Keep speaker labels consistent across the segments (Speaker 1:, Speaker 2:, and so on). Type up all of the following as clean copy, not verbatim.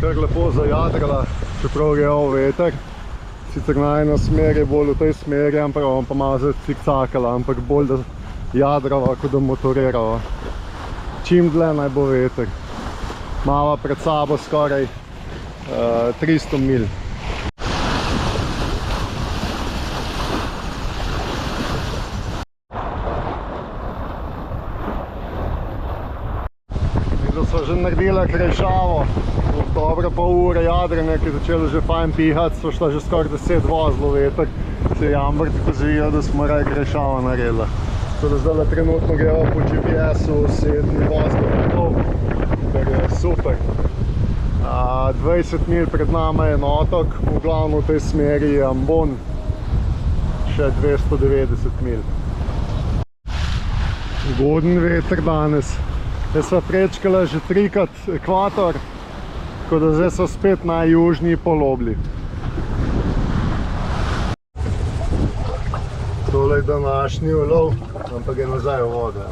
Speaker 1: kar lepo zajadrala, čeprav gre veter. Sicer najna smer je bolj v tej smeri, ampak bomo pa malo zacikcakala, ampak bolj da jadrava, kot da motorirava. Čim dlje naj bo veter. Mava pred sabo skoraj 300 milj. Sva že naredila krajšavo, dobro pol ure jadranja, ki je začelo že fajn pihati, sva šla že skoraj 10 vozlov veter, se jambr tako zvijo, da smo raje krajšavo naredila. Tako da zdaj trenutno greva po GPS-u 7 vozlov, kar je super. 20 milj pred nama je en otok, v glavno v tej smeri je Ambon, še 290 milj. Ugoden veter danes. Jaz sva prečkala že 3-krat ekvator, tako da zdaj so spet na južni polobli. Tole je današnji ulov, ampak je nazaj v vode.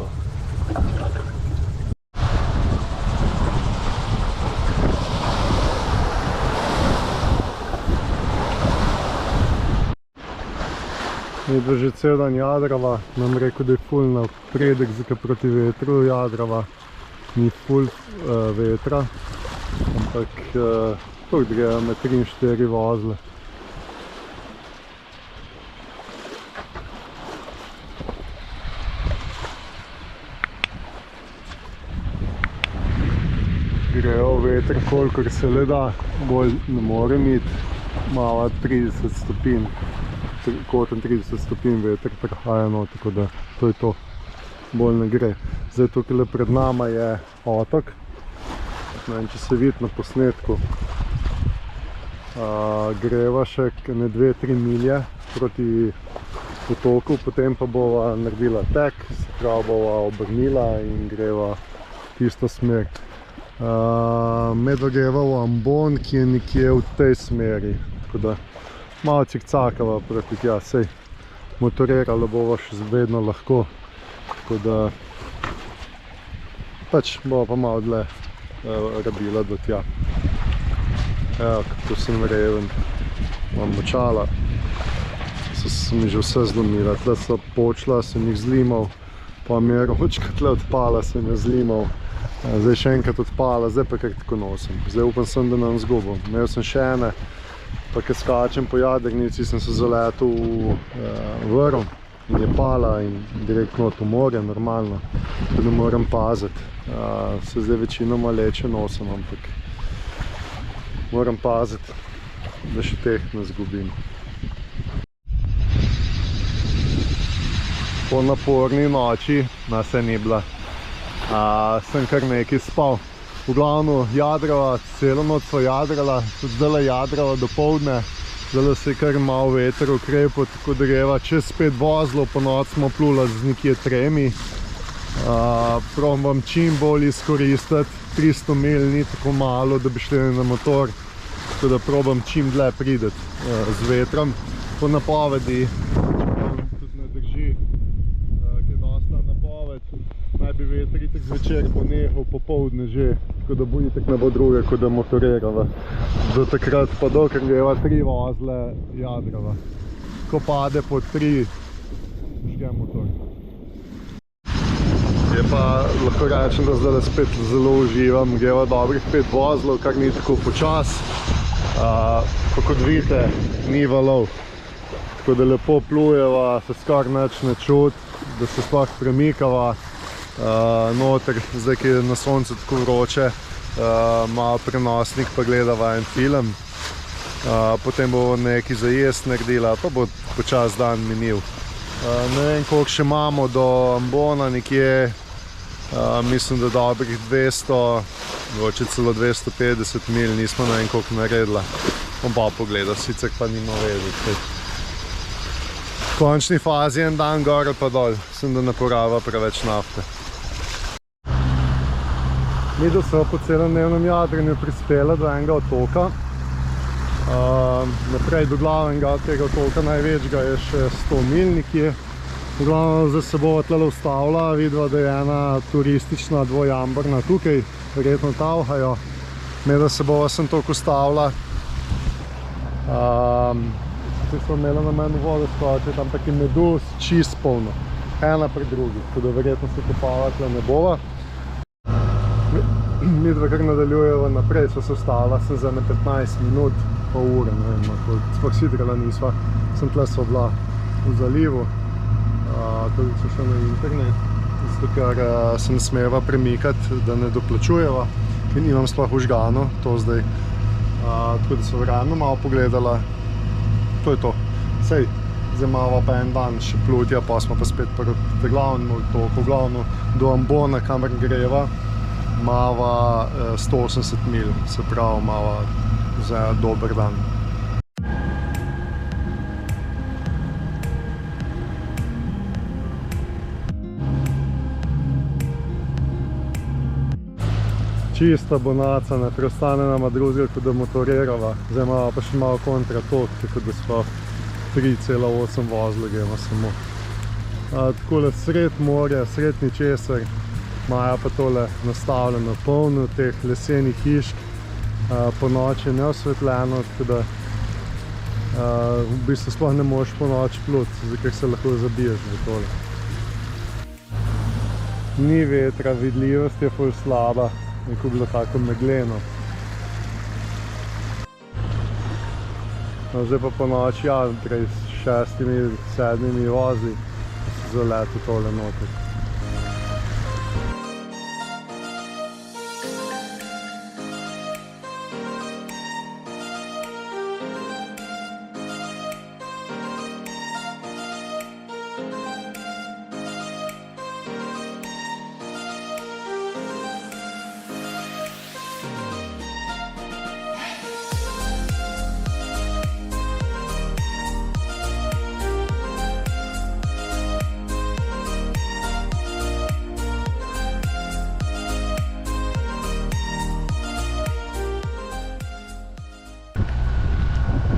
Speaker 1: Midva že cel dan jadrava, nam rekel, da je ful napredek proti vetru jadrava. Ni ful vetra, ampak tako grejo med 3 in 4 vozle. Grejo veter, kolikor se le da, bolj ne morem iti, malo 30 stopinj, koten 30 stopinj veter prihaja, no, tako da to je to. Bolj ne gre. Zdaj tukaj pred nama je otok. Ne vem, če se vidi na posnetku. Greva še 2-3 milje proti otoku, potem pa bova naredila tek, se pravi bova obrnila in greva tisto smer. Medva greva v Ambon, ki je nekje v tej smeri. Tako da malo cikcakava proti tja, sej motorirala bova še vedno lahko. Tako da pač bova pa malo dlje rabila do tja. Evo, kako sem reven. Imam močala. So se mi že vse zlomila. Tle so počla, sem jih zlimal. Pa mi je ročka tle odpala, sem jo zlimal. Zdaj še enkrat odpala, zdaj pa kar tako nosim. Zdaj upam sem, da nam zgubim. Imel sem še ene, pa kad skačem po jadrnici, sem se zaletel v vrv. In je pala in direktno od morja, normalno, da ne moram paziti. Se zdaj večinoma leče nosim, ampak moram paziti, da še teh ne zgubim. Po naporni noči, saj ni bila, sem kar nekaj spal. V glavno jadrava, celo noč sva jadrala, tudi zdaj jadrava do poldne. Zdaj se je kar malo veter ukrepil, tako da greva čez 5 vozlov, po noč smo plula z nekje 3. Probam čim bolj izkoristiti, 300 milj ni tako malo, da bi šli na motor, tako da probam čim dlje prideti z vetrom. Po napovedi, tudi ne drži, ki je dosta napoved, naj bi veter itak zvečer ponehal, popoldne že, tako da bo itak ne bo druge, kot da motorirava. Do takrat pa dokler greva 3 vozle jadrava. Ko pade po 3, žgem motor. Je pa lahko rečem, da zdaj spet zelo uživam. Greva dobrih 5 vozlov, kar ni tako počas. Pa kot vidite, ni valov. Tako da lepo plujeva, se skoraj nič ne čuti, da se sploh premikava. Noter, zdaj ki je na soncu tako vroče, malo prenosnik pa gledava en film. Potem bo nekaj za jesti naredila, pa bo počas dan minil. Ne vem, koliko še imamo do Ambona, nekje, mislim, da dobrih 200, mogoče celo 250 milj, nismo ne vem koliko naredila. Bom pa pogledal, sicer pa nima vedeti. V končni fazi en dan gor pa dol, sem da ne poraba preveč nafte. Mi da so po celodnevnem jadranju prispela do enega otoka. Naprej do glavnega tega otoka, največjega je še 100 milj nekje. V glavno zdaj se bova tle ustavila, vidva, da je ena turistična dvojamborna tukaj, verjetno tavhajo. da se bova sem toliko ustavila. Tukaj smo imeli na meni vodo skočiti, ampak je meduz čist polno. Ena pri drugi, tako da verjetno se kopavati ne bova. Midva kar nadaljujeva naprej, sva se ustavila sem za 15 minut, pa ure, ne vem, sploh sidrala nisva. Sem tle sva bila v zalivu, tudi so še na internet, zato ker se ne smeva premikati, da ne doplačujeva in imam sploh užgano to zdaj. Tako da so vremno malo pogledala, to je to. Sej, zdaj imamo pa en dan še plutja, pa smo pa spet proti glavnemu otoku, glavno do Ambona, kamor greva, imava 180 mil, se pravi, imava za dober dan. Čista bonaca, ne preostane nama drugega, kot da motorirava. Zdaj imamo pa še malo kontratok, tako da smo 3,8 vozili gremo samo. Takole sred morja, sred ničesar, imajo pa tole nastavljeno polno teh lesenih hišk. Po noči je neosvetljeno, tako da v bistvu sploh ne moreš po noči pluti, ker se lahko zabiješ v tole. Ni vetra, vidljivost je ful slaba. Neko bilo tako megleno. Zdaj pa po noči, ja, prej s 6-7 vozi, se zaleti tole noter.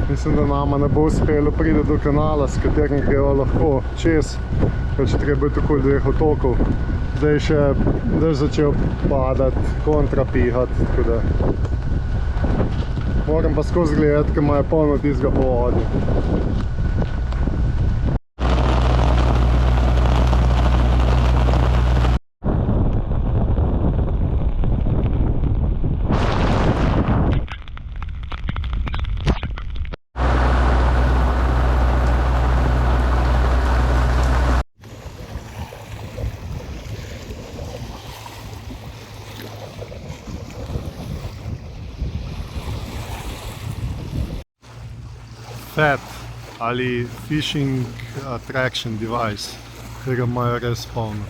Speaker 1: Mislim, da nama ne bo uspelo priti do kanala, s katerim greva lahko čez, pač treba je tako dveh otokov. Zdaj še dež začel padati, kontra pihati, tako da moram pa skozi gledati, ker imajo polno tistega po vodi. FAT ali Fishing Attraction Device, ki ga imajo res polno.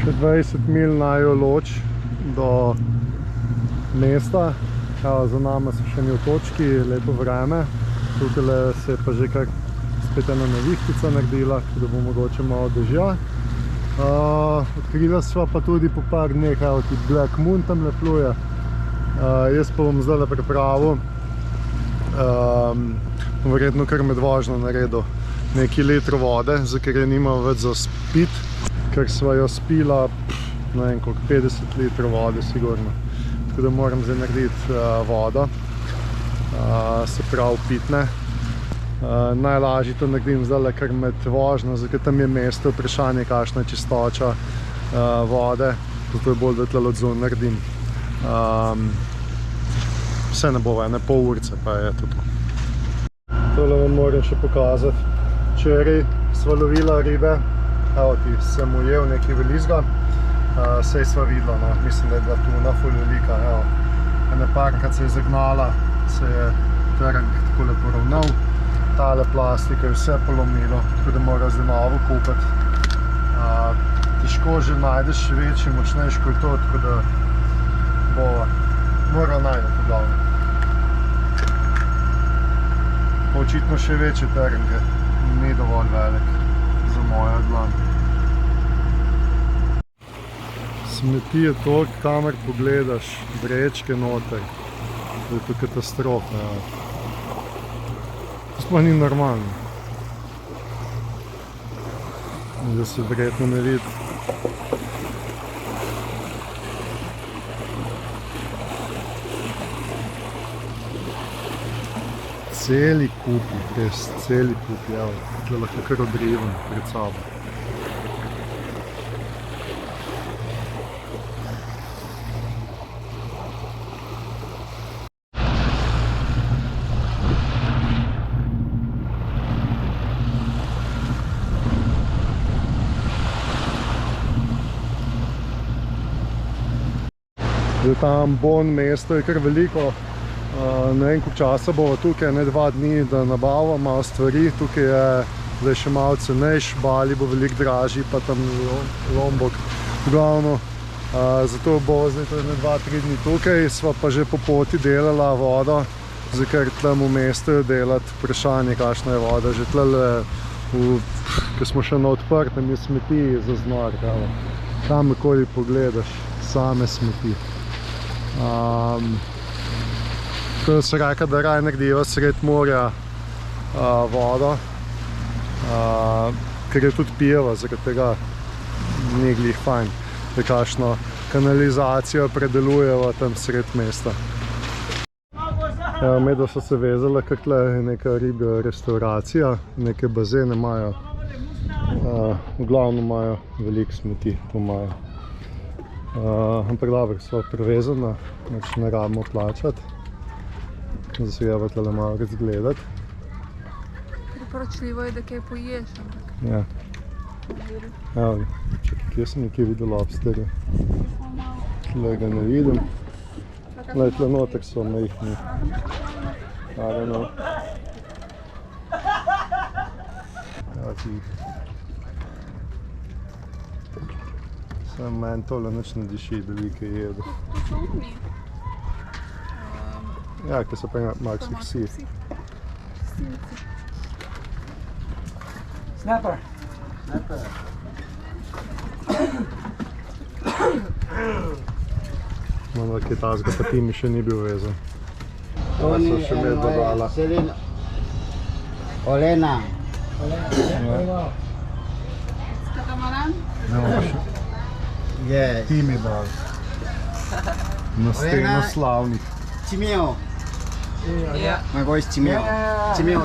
Speaker 1: Še 20 mil najo loč do mesta, za nami so še ni v točki, lepo vreme. Tukaj se je pa že kar spet ena nevihtica naredila, tako da bo mogoče malo dežja. Odkrila sva pa tudi po par dneh, evo ti Black Moon tamle pluje. Jaz pa bom zdajle pripravil, verjetno kar med vožnjo naredil nekaj litrov vode, za ker je nimam več za spit, ker sva jo spila, ne vem koliko, 50 litrov vode sigurno. Tako da moram zdaj narediti vodo, se pravi pitne. Najlažje to naredim zdaj kar med vožnjo, zato tam je mesto, vprašanje kakšna je čistoča vode, zato je bolj, da tle od zunaj naredim. Vse ne bo ene pol urce, pa je to to. Tole vam moram še pokazati. Včeraj sva lovila ribe, evo ti, sem ujel nekaj velizga, sej sva videla, no, mislim, da je bila tuna ful velika, evo. Ene parkrat se je zagnala, se je trg takole poravnal, tale plastika je vse polomilo, tako da mora zdaj novo kupiti. Težko že najdeš večji, močnejši kot to, tako da bova moral najdeti v glavnem. Očitno še večji teren, ker ni dovolj velik za mojo dlan. Smeti je toliko, kamer pogledaš, vrečke noter, da je to katastrofa. To sploh ni normalno. Da se verjetno ne vidi. Celi kupi, res celi kupi, evo, tukaj lahko kar odrivam pred sabo. Zdaj tam Bon mesto je kar veliko, ne vem koliko časa bomo tukaj, ne 2 dni, da nabavimo malo stvari. Tukaj je zdaj še malo cenejš, Bali bo veliko dražji, pa tam Lombok v glavno. Zato bo zdaj to ne 2-3 dni tukaj, sva pa že po poti delala vodo, zdaj ker tam v mestu je delati vprašanje, kakšna je voda. Že tlele, ko smo še na odprtem, je smeti za znor, tam okoli pogledaš, same smeti. Tako da so rekli, da raje narediva sred morja vodo, ker je tudi pijeva, zaradi tega ni glih fajn, da kakšno kanalizacijo predelujeva tam sred mesta. Medva so se vezala, ker tle je neka ribja restauracija, neke bazene imajo, v glavno imajo veliko smeti, to imajo. Ampak dobro, sva prevezana, ne rabimo plačati. Zdaj se greva tole malo razgledati.
Speaker 2: Priporočljivo je, da kaj poješ, ampak...
Speaker 1: Ja. Evo, čakaj, kje sem nekje videl lobsterje? Tle ga ne vidim. Tle noter so majhni. I don't know. Evo ti jih. Sam meni tole nič ne diši, da bi kaj jedu.
Speaker 2: To so uni.
Speaker 1: Ja, kaj so pa maksi psi.
Speaker 3: Snapper.
Speaker 1: Malo kaj tazga, pa ti mi še ni bil vezan. To so še medva dala.
Speaker 3: Olena.
Speaker 2: Katamaran?
Speaker 1: Ne, pa še
Speaker 3: Yes.
Speaker 1: ti mi dal. Na steno slavnih.
Speaker 3: Chimeo.
Speaker 2: Ja.
Speaker 3: My voice Chimeo. Chimeo.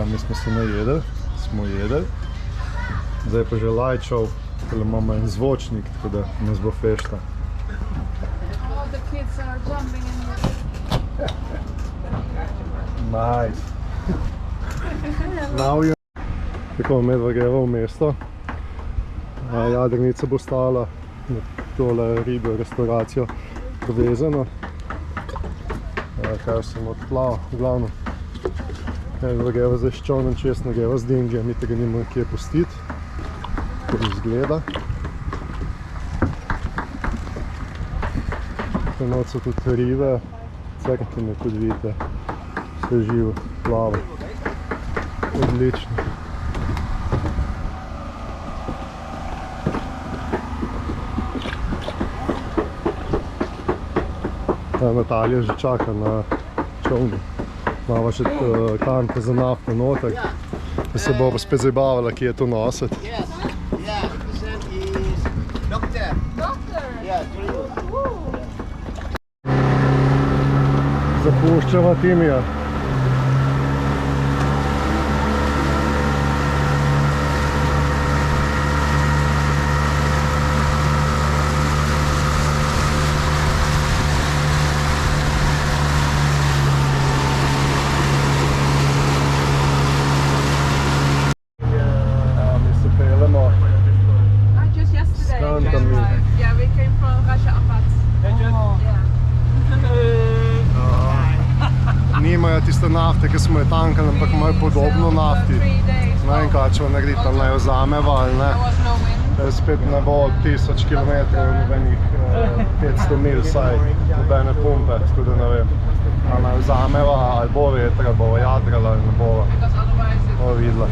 Speaker 1: Mi smo se najedli, smo jedli. Zdaj pa že lajčal, ker imamo en zvočnik, tako da nas bo fešta.
Speaker 2: Oh, the kids are jumping in here.
Speaker 1: Nice. Now you... Tako, medva greva v mesto. Jadrnica bo stala na tole ribjo restauracijo povezano. Kaj sem odplav, v glavno. Medva greva zdaj s čovnem čez, ne greva z dingijem, mi tega nimamo kje pustiti. Tako izgleda. Tukaj noč so tudi ribe, crkine tudi vidite, vse živo, plavo. Odlično. Natalija že čaka na čovnu. Imamo še tanke za nafto noter. Da se bo spet zabavala, kje je to nositi.
Speaker 3: Yes. Yeah. This one is doctor.
Speaker 2: Doctor!
Speaker 3: Yeah, true.
Speaker 1: Zapuščava Timija.
Speaker 2: Just yesterday.
Speaker 1: Scan
Speaker 2: we
Speaker 1: them in.
Speaker 2: arrived. Yeah, we came from Raja Ampat. Yeah.
Speaker 1: Nimajo tiste nafte, ki smo jo tankali, ampak imajo podobno nafti.
Speaker 2: 3 days.
Speaker 1: Ne vem, kaj ćemo narediti, ali naj jo vzameva ali ne.
Speaker 2: There was no wind.
Speaker 1: Spet ne bo 1000 kilometrov, nobenih 500 mil vsaj, nobene pumpe, tako da ne vem. Ali naj vzameva, ali bo vetra, bo jadrala ali ne bova.
Speaker 2: Because otherwise it
Speaker 1: Bomo videla.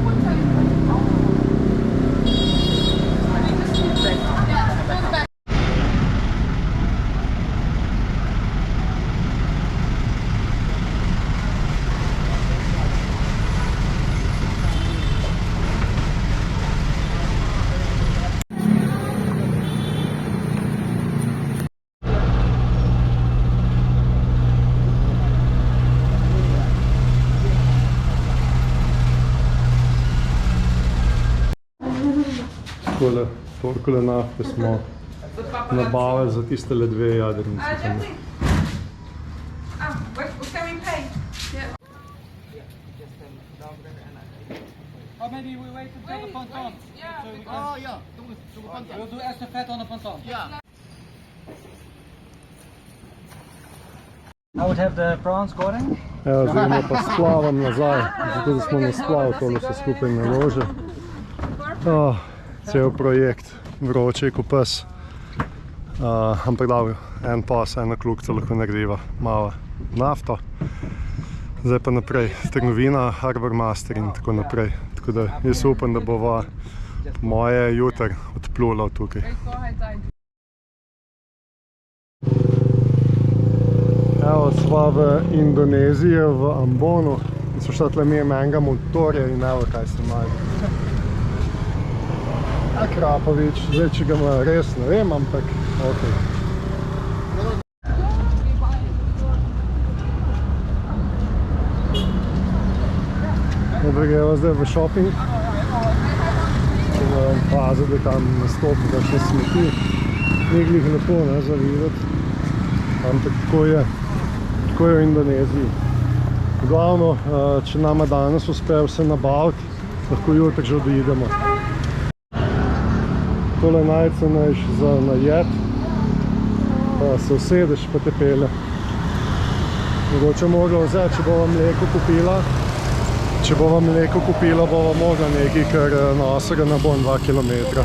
Speaker 2: would get here.
Speaker 1: toliko nafte smo nabavili za tiste le 2 jadrnice.
Speaker 2: Jeffrey. What can we pay? Yeah.
Speaker 4: Or maybe we wait until the ponton.
Speaker 2: Yeah.
Speaker 4: So we can,
Speaker 3: Oh ja, tunggu pantat.
Speaker 4: we'll do estafette on the ponton.
Speaker 3: Ja.
Speaker 4: I would have the prawns going.
Speaker 1: Evo, zdaj pa splavam nazaj, zato da smo na splav tole vse skupaj naložili. Cel projekt, vroče ko pes. Ampak dobro, en pas, ena klukca lahko narediva malo nafto. Zdaj pa naprej, trgovina, Harbour Master in tako naprej. Tako da jaz upam, da bova moje jutr odplula tukaj. Evo, sva v Indoneziji, v Ambonu in so šla tle mijem enega motorja in evo, kaj se najde. Krapovič, zdaj če ga ima res, ne vem, ampak ok. Gremo zdaj v shopping. Paziti, da tam nastopi kakšne smeti. Ni glih lepo, ne, za videti. Ampak tako je v Indoneziji. Glavno, če nama danes uspe vse nabaviti, lahko jutri že odidemo. Tole najcenejš za najed, pa se usedeš pa te pele. Mogoče mogla vzeti, če bova mleko kupila. Če bova mleko kupila, bova mogla nekaj, ker nosega ne bom 2 kilometra.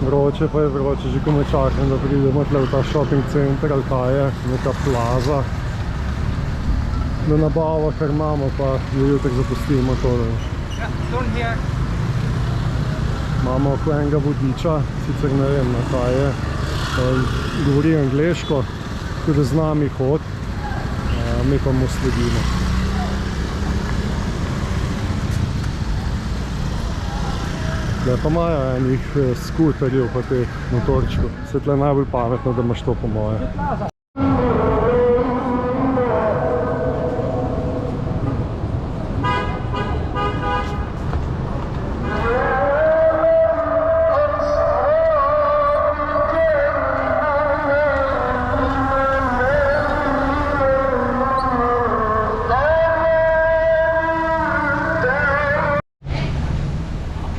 Speaker 1: Vroče pa je vroče, že ko me čakam, da pridemo tle v ta shopping center ali kaj je, neka plaza. Da nabava, kar imamo, pa jo jutri zapustimo tole.
Speaker 4: Turn here.
Speaker 1: Imamo oko enega vodiča, sicer ne vem, kaj je. Govori angleško, tako da z nami hod, mi pa mu sledimo. Da pa imajo enih skuterjev pa teh motorčkov. Se tle najbolj pametno, da imaš to po moje.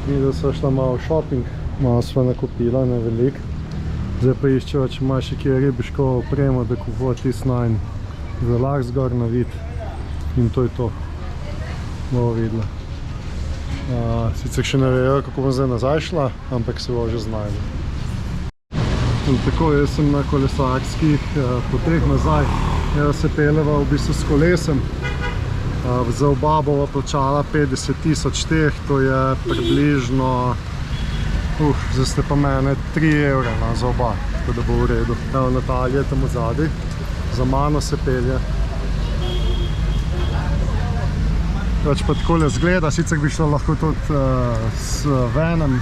Speaker 1: Videla sva šla malo shopping, malo sva nakupila, ne veliko. Zdaj pa iščeva, če ima še kje ribiško opremo, da kupova tisti najn za lahko zgor na vid. In to je to. Bomo videla. Sicer še ne vejo, kako bom zdaj nazaj šla, ampak se bo že znajdla. In tako, jaz sem na kolesarskih poteh nazaj. Evo se peleva v bistvu s kolesem. Za oba bova plačala 50.000 teh, to je približno, zdaj ste pa mene 3 evre za oba, tako da bo v redu. Evo, Natalija je tam vzadaj, za mano se pelje. Več pa takole zgleda, sicer bi šlo lahko tudi s venem,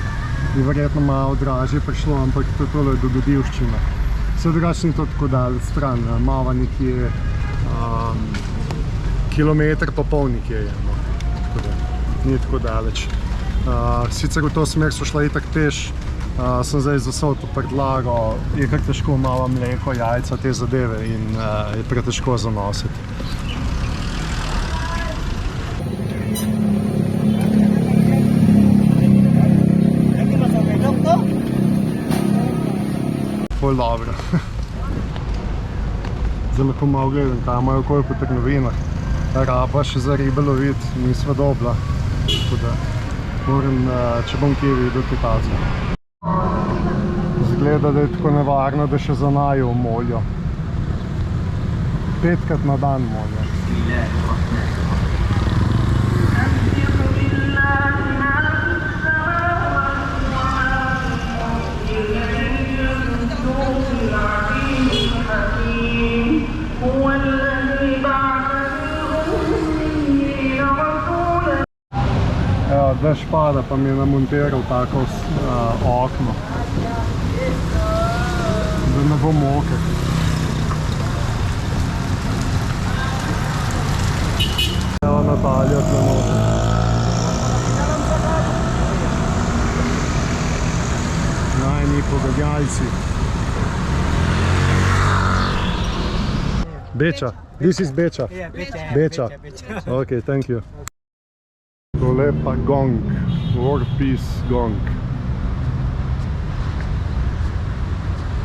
Speaker 1: bi verjetno malo dražje prišlo, ampak tole je dogodivščina. Vse drugače ni to tako daleč stran, mava nekje kilometer pa pol nekje je, no. Tako da ni tako daleč. Sicer v to smer so šla itak peš, sem zdaj za vso to predlagal, je kar težko malo mleko, jajca, te zadeve in je pretežko zanositi. Bolj dobro. Zdaj lahko malo gledam, kaj imajo okoli po trgovinah. Raba še za ribe loviti, nisva dobila. Tako da moram, če bom kje videl, Kitajca. Zgleda, da je tako nevarno, da še za naju molijo. 5krat na dan molijo. Dež pada, pa mi je namontiral tako okno. da ne bo moker. Evo Natalija tle noter. Najni pogajalci. Beča. This is Beča.
Speaker 4: Yeah, Becha.
Speaker 1: Beča. Ok, thank you. Tole pa gong. War Peace gong.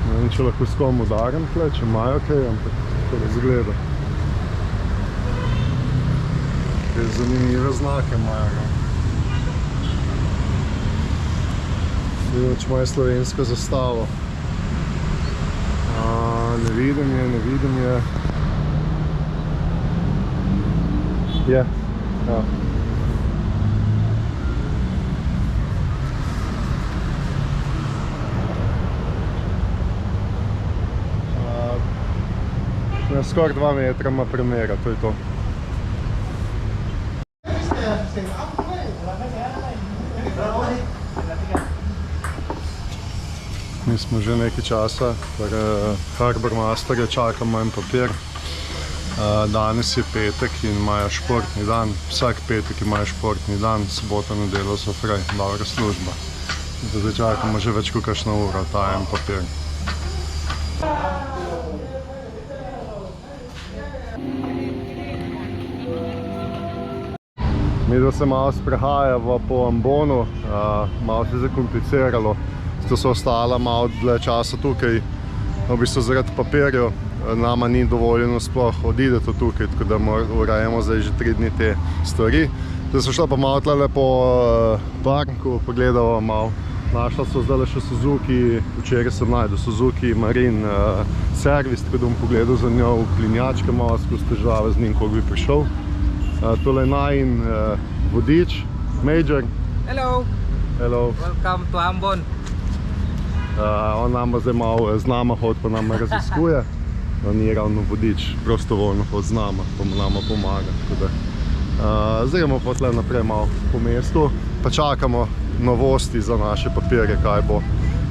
Speaker 1: Ne vem, če lahko s kom udarim tle, če imajo kaj, ampak tako da zgleda. Kaj zanimive znake imajo. Če imajo slovensko zastavo. Ne vidim je, ne vidim je. Je, ja. Skoraj 2 metra ima premera, to je to. Mi smo že nekaj časa, Harbour Masterja čakamo en papir. Danes je petek in imajo športni dan. Vsak petek imajo športni dan, sobota, nedeljo so fraj, dobra služba. Zdaj čakamo že več kot kakšno uro ta en papir. Mi da se malo sprehajamo po Ambonu, malo se je zakompliciralo. Zato so ostala malo dlje časa tukaj, v bistvu zaradi papirjev. Nama ni dovoljeno sploh odideti tukaj, tako da urejamo zdaj že 3 dni te stvari. Zdaj so šla pa malo tle po parku, pogledala malo. Našla so zdaj še Suzuki, včeraj sem najdel Suzuki Marine servis, tako da bom pogledal za njo v plinjačke, malo skozi težave z njim, koliko bi prišel. Tole je najin vodič, Major.
Speaker 5: Hello.
Speaker 1: Hello.
Speaker 5: Welcome to Ambon.
Speaker 1: On nam zdaj malo z nama hod, pa nam raziskuje. On je ravno vodič, prostovoljno hod z nama, pa nama pomaga. Zdaj gremo pa tle naprej malo po mestu, pa čakamo novosti za naše papirje, kaj bo.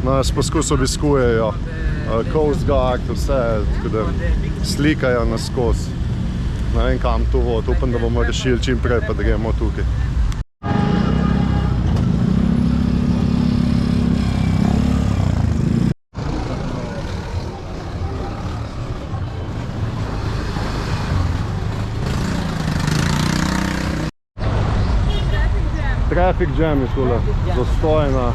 Speaker 1: Nas poskus obiskujejo, Coast Guard, vse, tako da slikajo nas skozi. Ne vem kam to vod, upam, da bomo rešili čim prej, pa da gremo tukaj. Traffic jam je tule, zastojna.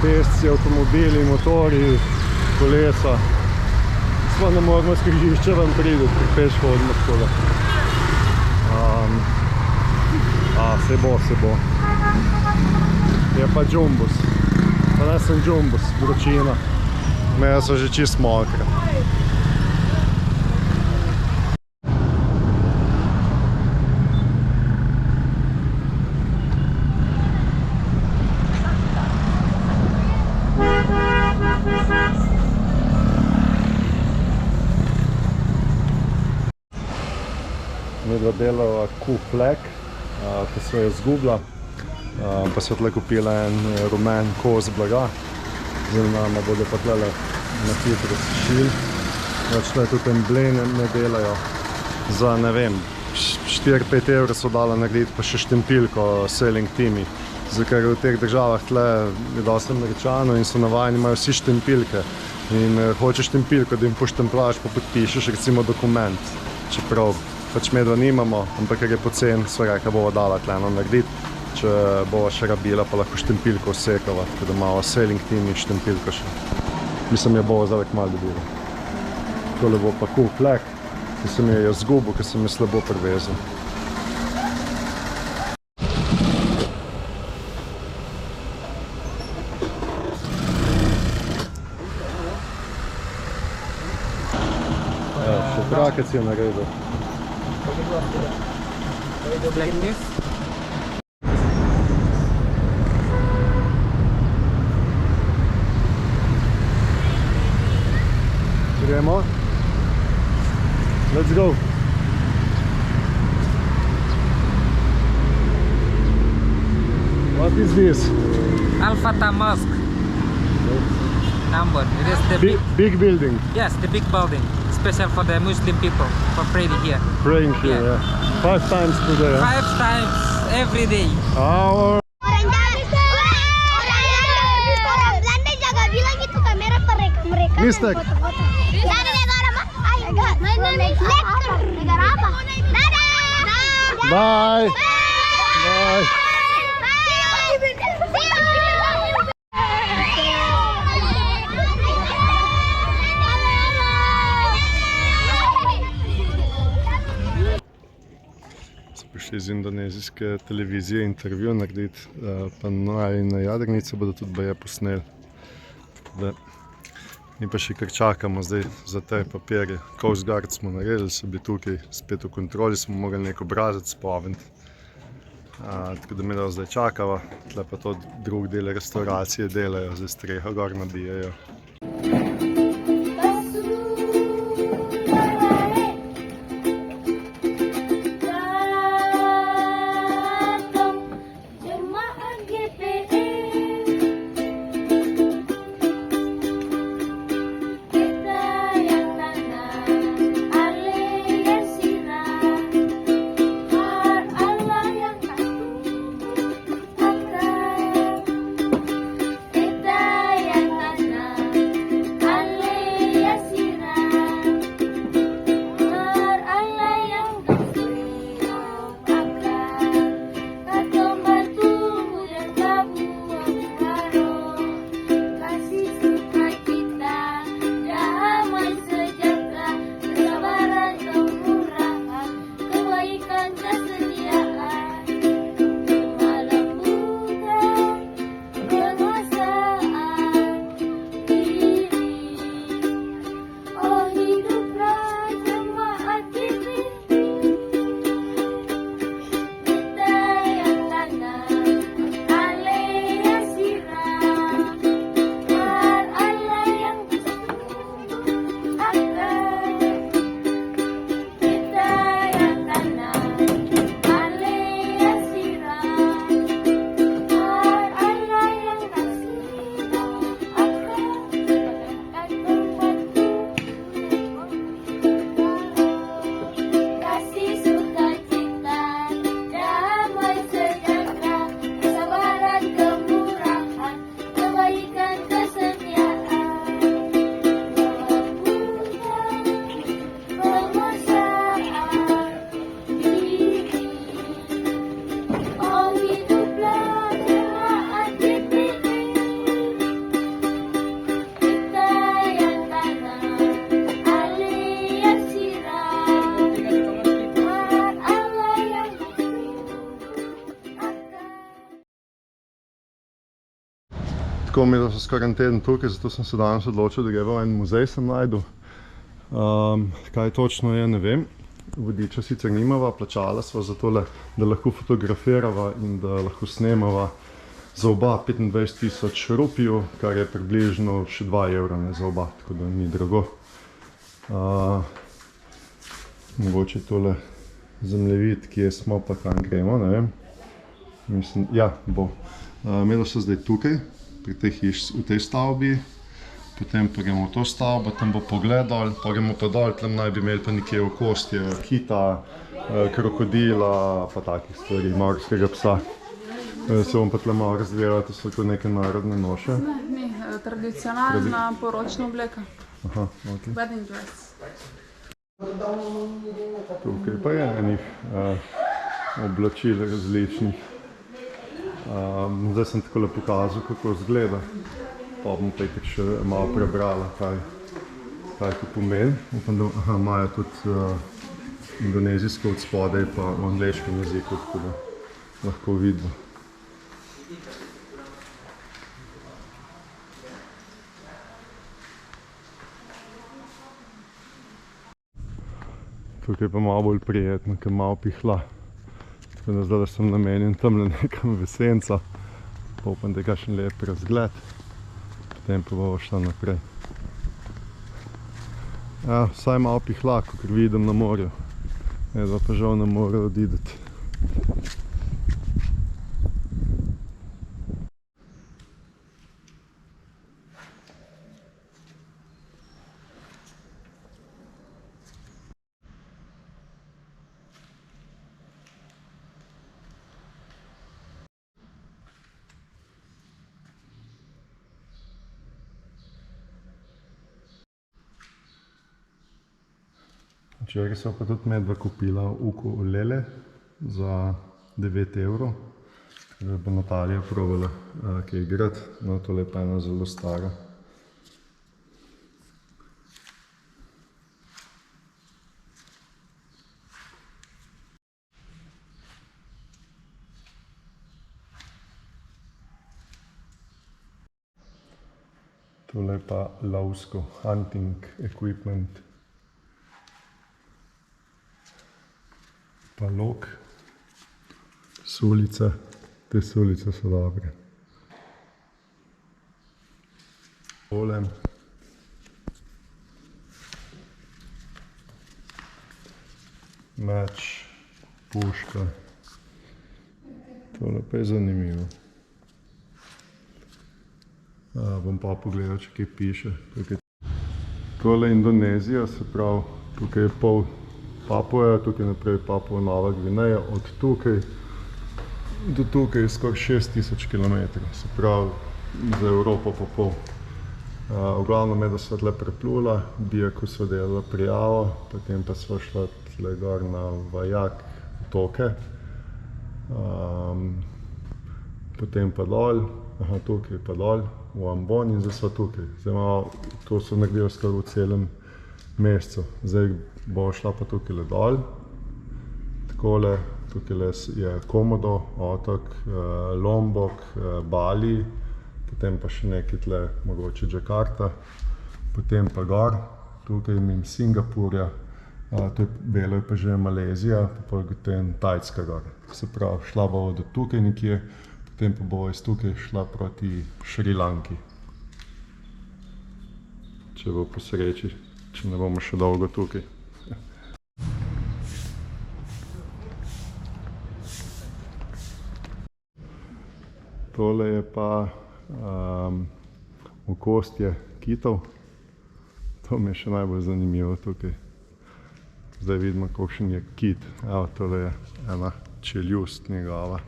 Speaker 1: Pešci, avtomobili, motori, kolesa. Smo ne moramo s križišča ven priti, ker peš hodimo skole. Se bo. Je pa džumbus. Pa ne sem džumbus, vročina. Meja so že čist mokra. Midva delava Q-Flag, ki so jo zgubila, pa so tle kupila en rumen kos blaga. Zdaj nama bodo pa tle na hitro sešili. Tle tudi embleme ne delajo. Za, ne vem, 4-5 evrov so dala narediti pa še štempilko Sailing Teami. Zdaj, ker v teh državah tle je dosti Američanov in so navajeni, imajo vsi štempilke. In hočeš štempilko, da jim poštemplaš, pa podpišeš recimo dokument. Čeprav pač medva nimamo, ampak ker je pocen, sva rekla, bova dala tleno narediti. Če bova še rabila, pa lahko štempilko vsekava, tako da imamo Sailing Team in štempilko še. Mislim, je bova zdaj malo dobila. Tole bo pa Q-Flag, ki sem jo zgubil, ker sem jo slabo privezal. Še trakec je naredil.
Speaker 5: Like this.
Speaker 1: Gremo. Let's go. What is this?
Speaker 5: Alpha Tamask. Ambon. It is the
Speaker 1: Big building,
Speaker 5: yes, the big building, special for the Muslim people for praying here.
Speaker 1: praying here,
Speaker 5: Yeah.
Speaker 1: yeah. 5 times per day, huh?
Speaker 5: 5 times every day.
Speaker 1: Oh,
Speaker 6: Orang Belanda jaga bilang itu kamera mereka
Speaker 1: Mistek.
Speaker 6: foto-foto. Dari negara apa? Negara apa? Dadah.
Speaker 1: bye. Bye. Prišli iz indonezijske televizije intervju narediti, pa na jadrnici bodo tudi baje posneli. Da, mi pa še kar čakamo zdaj za te papirje. Coast Guard smo naredili, so bili tukaj spet v kontroli, smo mogli nek obrazec spomniti. Tako da mi da zdaj čakava, tle pa to drug del restauracije delajo, zdaj streho gor nabijajo. Tako mi, da so skoraj en teden tukaj, zato sem se danes odločil, da greva v en muzej sem najdel. Kaj točno je, ne vem. Vodiča sicer nimava, plačala sva za tole, da lahko fotografirava in da lahko snemava za oba 25.000 rupijev, kar je približno še 2 evra za oba, tako da ni drago. Mogoče tole zemljevid, kje smo pa kam gremo, ne vem. Mislim, ja, bo. Imeli so zdaj tukaj, pri v tej stavbi, potem pa gremo v to stavbo, tam bo pogled dol, pa gremo pa dol, tam naj bi imeli pa nekje okostje, kita, krokodila, pa takih stvari, morskega psa. Se bom pa tle malo razgledala, to so kot neke narodne noše.
Speaker 2: Ne, ni tradicionalna poročna obleka.
Speaker 1: Aha, ok.
Speaker 2: Wedding dress.
Speaker 1: Tukaj pa je enih oblačil različnih. Zdaj sem takole pokazal, kako izgleda. Pa bom pa itak še malo prebrala, kaj to pomeni. Upam, da imajo tudi indonezijsko od spodaj pa v angleškem jeziku, tako da lahko vidimo. Tukaj pa malo bolj prijetno, ker malo pihla. Tako da zdaj sem namenjen tamle nekam v senco, pa upam, da je kakšen lep razgled, potem pa bomo šla naprej. Ja, vsaj malo pihla, kakor vidim na morju, edva pa žal ne more odideti. Včeraj so pa tudi medva kupila ukulele za 9 evrov. Tako bo Natalija probala kaj igrati, no tole pa ena zelo stara. Tole je pa lovsko, hunting equipment. Pa lok, sulica, te sulice so dobre. Golem. Meč, puška. Tole pa je zanimivo. Bom pa pogledal, če kaj piše. Tole je Indonezija, se pravi, tukaj je pol Papuja, tukaj naprej Papua Nova Gvineja, od tukaj do tukaj je skoraj 6000 km, se pravi za Evropo pa pol. V glavnem je, da sva tle preplula, ko sva delala prijavo, potem pa sva šla tle gor na Vajak otoke, potem pa dol, tukaj pa dol, v Ambon in zdaj sva tukaj. To so naredili skoraj v celem mesecu. Zdaj bo šla pa tukaj dol, takole, tukaj je Komodo, otok, Lombok, Bali, potem pa še nekaj tle, mogoče Džakarta, potem pa gor, tukaj mimo Singapurja, belo je pa že Malezija, pa potem Tajska gor. Se pravi, šla bo do tukaj nekje, potem pa bo iz tukaj šla proti Šrilanki. Če bo po sreči, če ne bomo še dolgo tukaj. Tole je pa okostje kitov. To mi je še najbolj zanimivo tukaj. Zdaj vidimo, kakšen je kit. Evo, tole je ena čeljust njegova.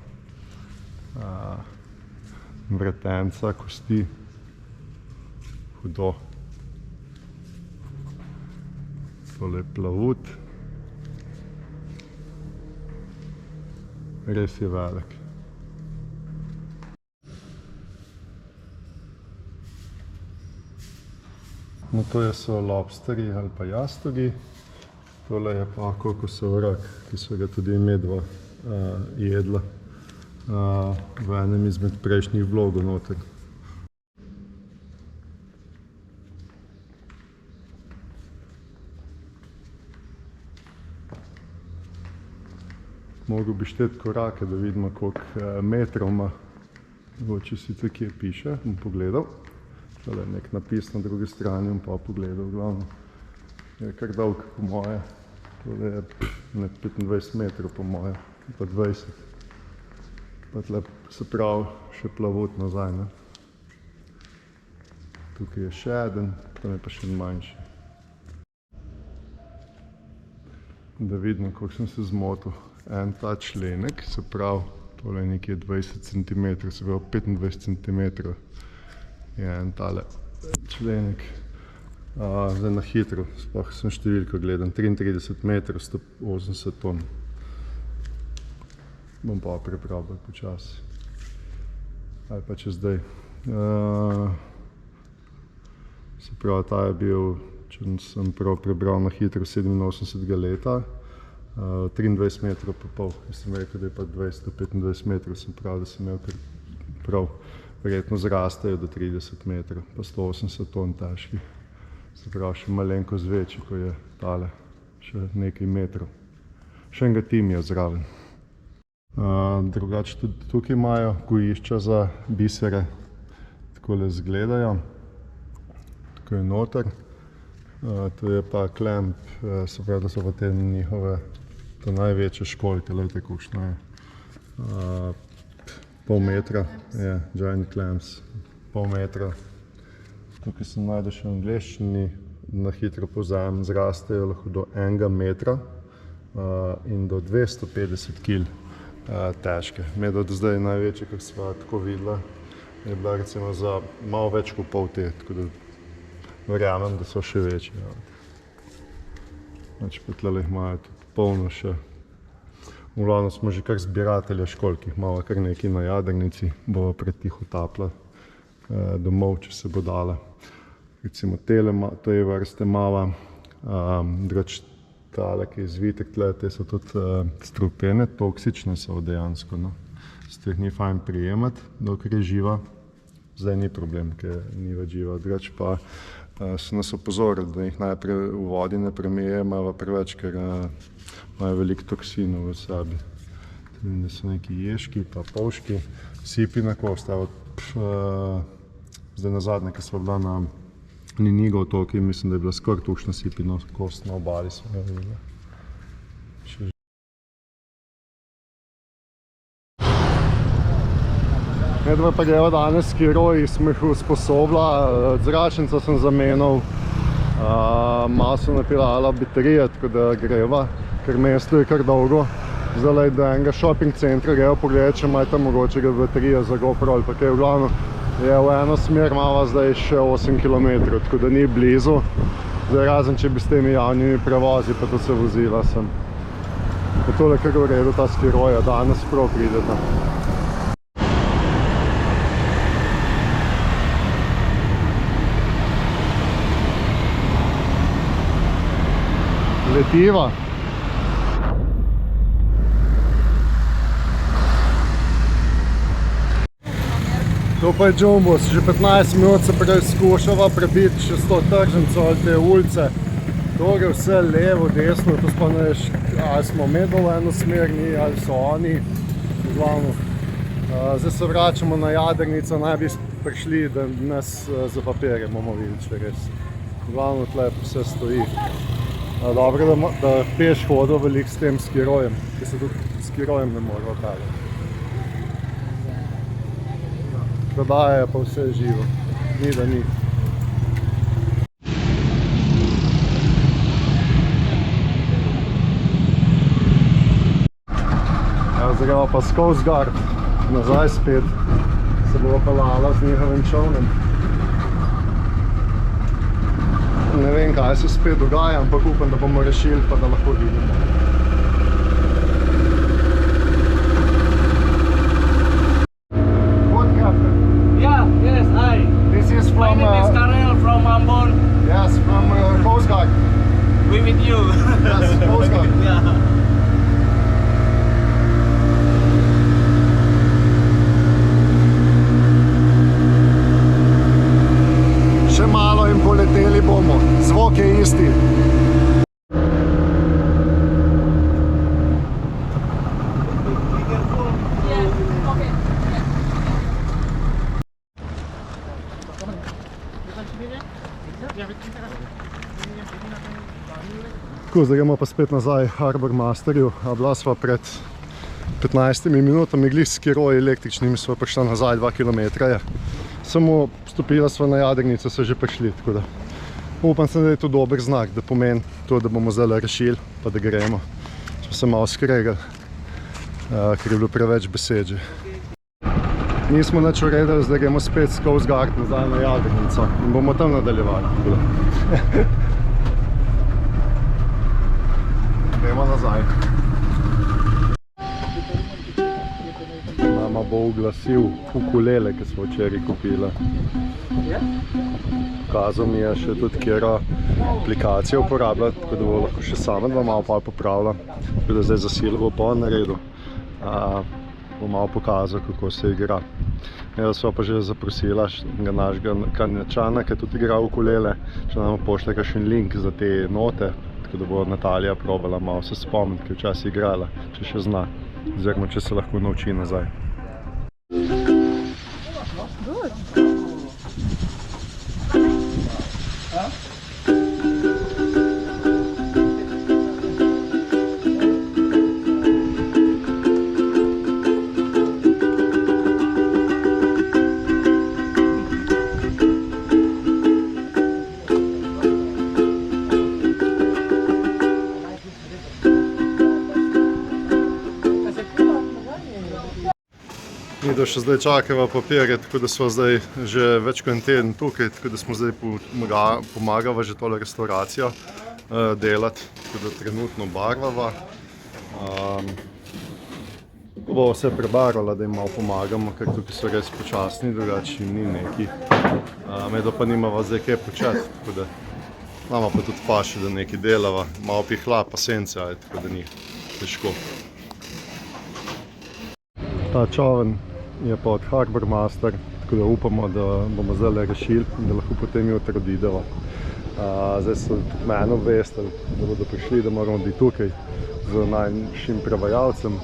Speaker 1: Vretenca, kosti. Hudo. Tole je plavut. Res je velik. No, to so lobsterji ali pa jastogi. Tole je pa kokosov rak, ki so ga tudi medva jedla v enem izmed prejšnjih vlogov noter. Mogel bi šteti korake, da vidimo, koliko metrov ima. Mogoče sicer kje piše, bom pogledal. Tole je nek napis na drugi strani, bom pa pogledal, glavno. Je kar dolg, po moje. Tole je nek 25 metrov, po moje, pa 20. Pa tle se pravi še plavut nazaj, ne. Tukaj je še eden, tam je pa še manjši. Da vidimo, kako sem se zmotil. En ta členek, se pravi, tole je nekje 20 cm, se pravi 25 cm je en tale členek. Zdaj na hitro, sploh sem številko gledam, 33 metrov, 180 ton. Bom pa prepravil počasi. Ali pa če zdaj. Se pravi, ta je bil, če sem prav prebral na hitro, 87 leta, 23 metrov pa pol. Jaz sem rekel, da je pa 225 metrov, sem prav, da sem imel kar prav. Verjetno zrastejo do 30 metrov, pa 180 ton težki. Se pravi, še malenko zvečji, ko je tale, še nekaj metrov. Še enega timija zraven. Drugače tudi tukaj imajo gojišča za bisere, takole izgledajo. Tukaj je noter. To je pa klemp, se pravi, da so pa te njihove največje školjke, glejte, kakšno je. Pol metra je, giant clamps, pol metra. Tukaj sem najdel še v angleščini, na hitro povzamem, zrastejo lahko do 1 metra in do 250 kg težke. Medva do zdaj največje, kak sva tako videla, je bila recimo za malo več kot pol te, tako da verjamem, da so še večje. Znači pa tlele imajo tudi polno še. V glavnem smo že kar zbiratelja školjk, jih imamo kar nekaj na jadrnici, bova pretiho tapla domov, če se bo dala. Recimo te vrste mava, drugače tale, ki je zvitek tle, te so tudi strupene, toksične so dejansko, no. Zato jih ni fajn prijemati, dokler je živa. Zdaj ni problem, ker ni več živa. Drugače pa so nas opozorili, da jih najprej v vodi ne premejemo preveč, ker imajo veliko toksinov v sebi. Da so neki ježki, pa polški, sipi na kost. Zdaj nazadnje, ko smo bila na Ninigo otoki, mislim, da je bila skoraj tukšna sipi na kost na obali. Medva pa greva danes skiroji, smo jih usposobila, zračnica sem zamenil, malo sem napilala baterije, tako da greva, ker mesto je kar dolgo. Zdaj do enega shopping centra greva pogledati, če imajo tam mogoče baterije za GoPro ali pa kaj. V glavnem je v eno smer imava zdaj še 8 km, tako da ni blizu. Zdaj razen, če bi s temi javnimi prevozi, pa to se vozila sem. Pa tole kar v redu ta skiroja, danes prav prideta. Letiva. To pa je Jumbos, že 15 minut se preizkušava prebiti čez to tržnico ali te ulice. To gre vse levo, desno, to sploh ne veš, ali smo medolo enosmerni, ali so oni. Zdaj se vračamo na jadrnico, naj bi prišli, da nas za papirje bomo videli, če res. Glavno tle vse stoji. Dobro, da peš hodil veliko s tem skirojem, ki se tudi skirojem ne more odpeljati. Prodajajo pa vse živo, ni da ni. Zdaj gremo pa s Coast Guard, nazaj spet, se bo pelala z njihovim čovnem. Ne vem, kaj se spet dogaja, ampak upam, da bomo rešili, pa da lahko vidimo. What captain?
Speaker 3: Yeah, yes, hi.
Speaker 1: This is
Speaker 3: My
Speaker 1: from...
Speaker 3: name is Karel from Ambon.
Speaker 1: Yes, from Coast Guard.
Speaker 3: We with you.
Speaker 1: Yes, Coast Guard.
Speaker 3: Yeah.
Speaker 1: Še malo in poleteli bomo. Zvok je isti. Tako, zdaj gremo pa spet nazaj Harbour Masterju. Bila sva pred 15 minutami glih s skiroji električnimi, sva prišla nazaj 2 km. Samo stopila sva na jadrnico, so že prišli, tako da upam se, da je to dober znak, da pomeni to, da bomo zdaj rešili, pa da gremo. Smo se malo skregali, ker je bilo preveč besed že. Nismo nič uredili, zdaj gremo spet s Coast Guard nazaj na jadrnico in bomo tam nadaljevali. Gremo nazaj. Mama bo uglasil ukulele, ki smo včeraj kupila. Pokazal mi je še tudi, kjero aplikacijo uporablja, tako da bo lahko še sama dva malo popravila. Tako da zdaj za Silvo po naredu. Bo malo pokazal, kako se igra. Jaz sva pa že zaprosila našega Kanadčana, ki tudi igra ukulele, če nam pošlje kakšen link za te note, tako da bo Natalija probala malo se spomniti, ki je včasih igrala, če še zna, oziroma če se lahko nauči nazaj. Mi da še zdaj čakava papirje, tako da smo zdaj že več kot en teden tukaj, tako da smo zdaj pomagava že tole restauracijo. delati, tako da trenutno barvava. Ko bo vse prebarvala, da jim malo pomagamo, ker tukaj so res počasni, drugače jim ni neki. Medo pa nimava zdaj kaj početi, tako da nama pa tudi paše, da nekaj delava, malo pihla pa sence, tako da ni težko. Ta čovn je pa od Harbour Master, tako da upamo, da bomo zdaj rešili in da lahko potem jutri odideva. Zdaj so tudi mene obvestili, da bodo prišli, da moramo biti tukaj z najšim prevajalcem,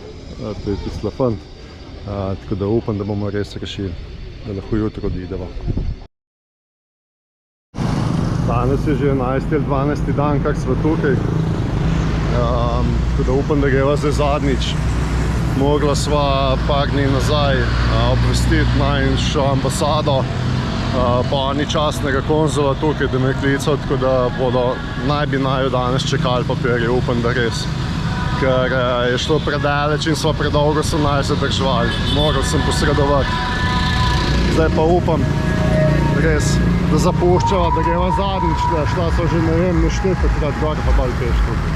Speaker 1: to je tisti Lafant, tako da upam, da bomo res rešili, da lahko jutri odideva. Danes je že 11. ali 12. dan, kak smo tukaj, tako da upam, da greva zdaj zadnjič. Mogla sva par dni nazaj obvestiti najšo ambasado, pa oni častnega konzula tukaj, da me klical, tako da bodo naj danes čakali papirje, upam, da res. Ker je šlo predaleč in sva predolgo se naj zadrževali. Moral sem posredovati. Zdaj pa upam, res, da zapuščava, da greva zadnjič, da šla so že ne vem, neštetokrat gor pa bolj peš tukaj.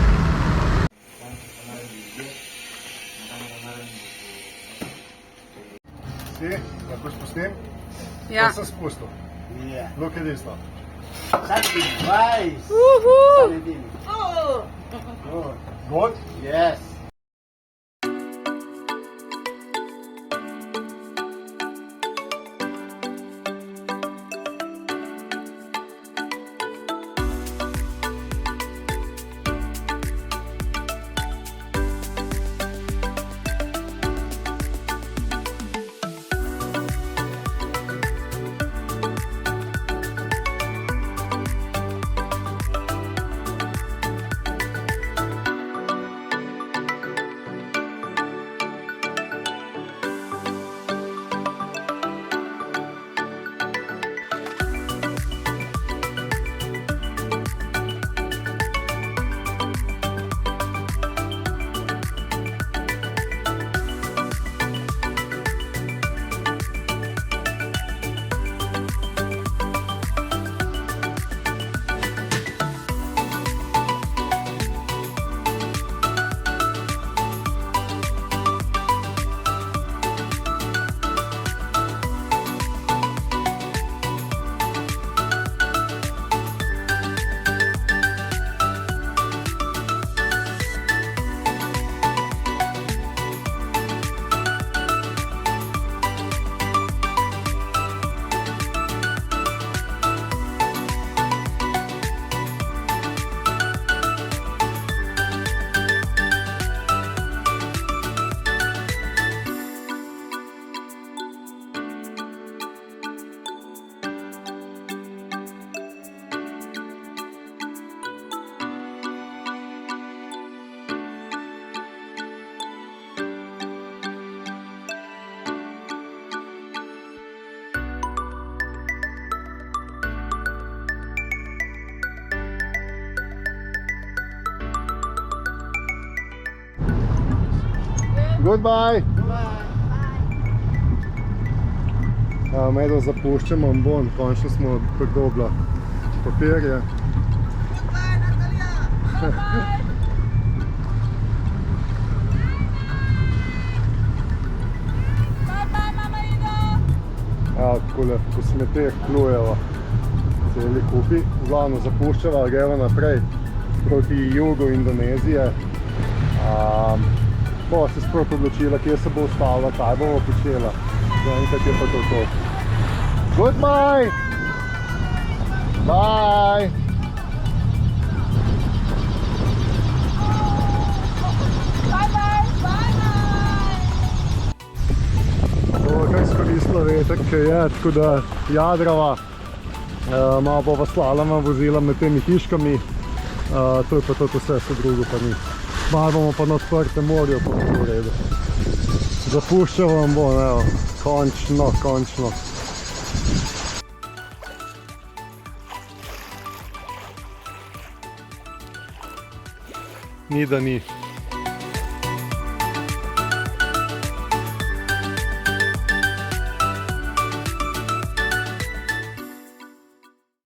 Speaker 1: Si, lahko spustim?
Speaker 2: Ja.
Speaker 1: Sem spustil.
Speaker 3: Yeah.
Speaker 1: Look at this now.
Speaker 3: Sacrifice.
Speaker 2: Woohoo!
Speaker 3: Saladin.
Speaker 2: Oh!
Speaker 3: Good.
Speaker 1: Good?
Speaker 3: Yes.
Speaker 1: Goodbye! Medo zapuščamo ambon, končno smo pridobila papirje. Takole po smeteh plujeva celi kupi. Glavno zapuščava, greva naprej proti jugu Indonezije. Bo se sproti odločila, kje se bo ustavila, kaj bomo počela. Zaenkrat je pa to. Goodbye! Bye! Kak skoristila veter, ker je, tako da jadrava, malo bova slaloma vozila med temi hiškami, to je pa to vse, vse drugo pa ni. Malo bomo pa na odprtem morju, pa bo v redu. Zapuščal vam bo, evo, končno. Ni da ni.